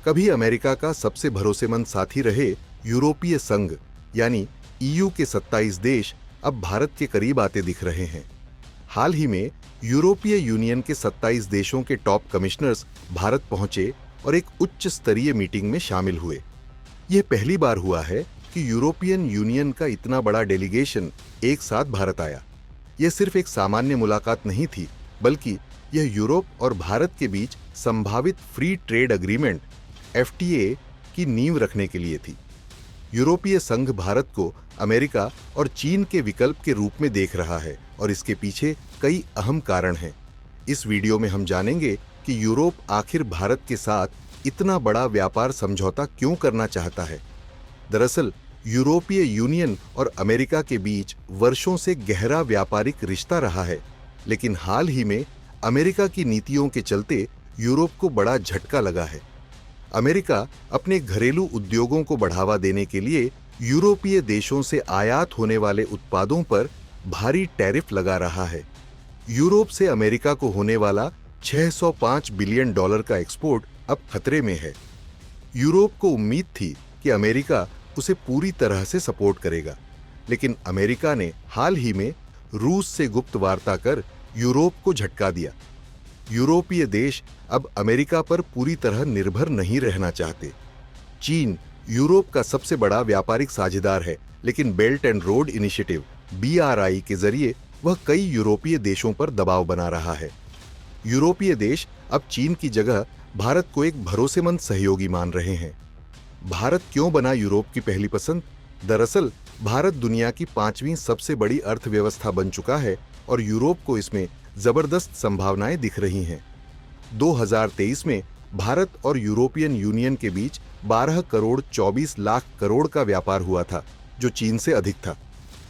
कभी अमेरिका का सबसे भरोसेमंद साथी रहे यूरोपीय संघ यानी ईयू के 27 देश अब भारत के करीब आते दिख रहे हैं। हाल ही में यूरोपीय यूनियन के 27 देशों के टॉप कमिश्नर्स भारत पहुंचे और एक उच्च स्तरीय मीटिंग में शामिल हुए। यह पहली बार हुआ है कि यूरोपियन यूनियन का इतना बड़ा डेलीगेशन एक साथ भारत आया। यह सिर्फ एक सामान्य मुलाकात नहीं थी, बल्कि यह यूरोप और भारत के बीच संभावित फ्री ट्रेड एग्रीमेंट FTA की नींव रखने के लिए थी। यूरोपीय संघ भारत को अमेरिका और चीन के विकल्प के रूप में देख रहा है और इसके पीछे कई अहम कारण हैं। इस वीडियो में हम जानेंगे कि यूरोप आखिर भारत के साथ इतना बड़ा व्यापार समझौता क्यों करना चाहता है। दरअसल यूरोपीय यूनियन और अमेरिका के बीच वर्षों से गहरा व्यापारिक रिश्ता रहा है, लेकिन हाल ही में अमेरिका की नीतियों के चलते यूरोप को बड़ा झटका लगा है। अमेरिका अपने घरेलू उद्योगों को बढ़ावा देने के लिए यूरोपीय देशों से आयात होने वाले उत्पादों पर भारी टैरिफ लगा रहा है। यूरोप से अमेरिका को होने वाला $605 बिलियन का एक्सपोर्ट अब खतरे में है। यूरोप को उम्मीद थी कि अमेरिका उसे पूरी तरह से सपोर्ट करेगा, लेकिन अमेरिका ने हाल ही में रूस से गुप्त वार्ता कर यूरोप को झटका दिया। यूरोपीय देश अब अमेरिका पर पूरी तरह निर्भर नहीं रहना चाहते। चीन यूरोप का सबसे बड़ा व्यापारिक साझेदार है, लेकिन belt and road initiative BRI के जरिए वह कई यूरोपीय देशों पर दबाव बना रहा है। यूरोपीय देश अब चीन की जगह भारत को एक भरोसेमंद सहयोगी मान रहे हैं। भारत क्यों बना यूरोप की पहली पसंद? दरअसल भारत दुनिया की 5वीं सबसे बड़ी अर्थव्यवस्था बन चुका है और यूरोप को इसमें जबरदस्त संभावनाएं दिख रही हैं। 2023 में भारत और यूरोपियन यूनियन के बीच 12 करोड़ 24 लाख करोड़ का व्यापार हुआ था, जो चीन से अधिक था।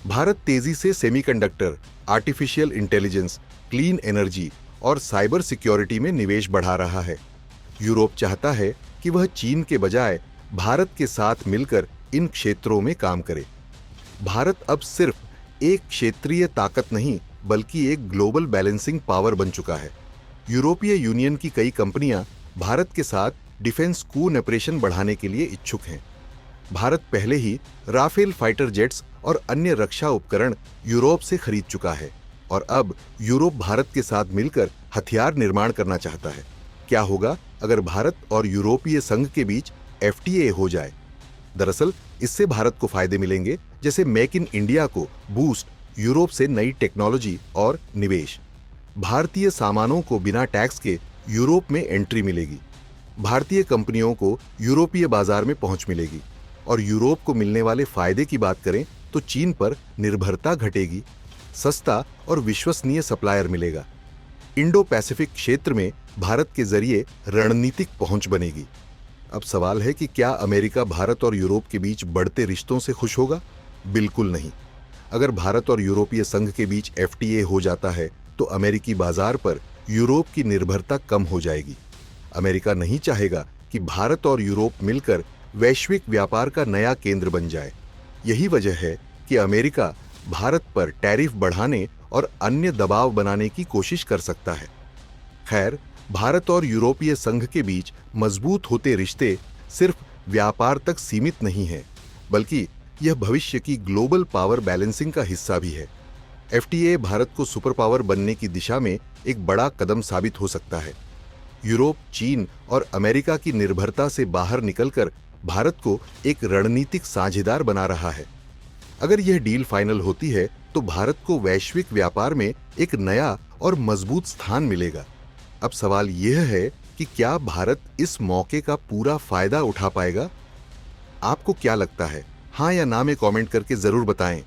भारत तेजी से semiconductor, artificial intelligence, clean energy और साइबर सिक्योरिटी में निवेश बढ़ा रहा है। यूरोप चाहता है कि वह चीन के बजाय भारत के साथ मिलकर इन क्षेत्रों में काम करे। भारत अब सिर्फ एक क्षेत्रीय ताकत नहीं, बल्कि एक ग्लोबल बैलेंसिंग पावर बन चुका है। यूरोपीय यूनियन की कई कंपनियां भारत के साथ डिफेंस कूऑपरेशन बढ़ाने के लिए इच्छुक हैं। भारत पहले ही राफेल फाइटर जेट्स और अन्य रक्षा उपकरण यूरोप से खरीद चुका है और अब यूरोप भारत के साथ मिलकर हथियार निर्माण करना चाहता है। क्या होगा अगर भारत और यूरोपीय संघ के बीच FTA हो जाए? दरअसल इससे भारत को फायदे मिलेंगे, जैसे मेक इन इंडिया को बूस्ट, यूरोप से नई टेक्नोलॉजी और निवेश। भारतीय सामानों को बिना टैक्स के यूरोप में एंट्री मिलेगी। भारतीय कंपनियों को यूरोपीय बाजार में पहुंच मिलेगी और यूरोप को मिलने वाले फायदे की बात करें तो चीन पर निर्भरता घटेगी, सस्ता और विश्वसनीय सप्लायर मिलेगा। इंडो पैसिफिक क्षेत्र में भारत के जरिए रणनीतिक पहुंच बनेगी। अब सवाल है कि क्या अमेरिका भारत और यूरोप के बीच बढ़ते रिश्तों से खुश होगा? बिल्कुल नहीं। अगर भारत और यूरोपीय संघ के बीच FTA हो जाता है तो अमेरिकी बाजार पर यूरोप की निर्भरता कम हो जाएगी। अमेरिका नहीं चाहेगा कि भारत और यूरोप मिलकर वैश्विक व्यापार का नया केंद्र बन जाए। यही वजह है कि अमेरिका भारत पर टैरिफ बढ़ाने और अन्य दबाव बनाने की कोशिश कर सकता है। खैर, भारत और यूरोपीय संघ के बीच मजबूत होते रिश्ते सिर्फ व्यापार तक सीमित नहीं हैं, बल्कि यह भविष्य की ग्लोबल पावर बैलेंसिंग का हिस्सा भी है। FTA भारत को सुपर पावर बनने की दिशा में एक बड़ा कदम साबित हो सकता है। यूरोप, चीन और अमेरिका की निर्भरता से बाहर निकलकर भारत को एक रणनीतिक साझेदार बना रहा है। अगर यह डील फाइनल होती है तो भारत को वैश्विक व्यापार में एक नया और मजबूत स्थान मिलेगा। अब सवाल यह है कि क्या भारत इस मौके का पूरा फायदा उठा पाएगा? आपको क्या लगता है? हाँ या ना में कमेंट करके जरूर बताएं।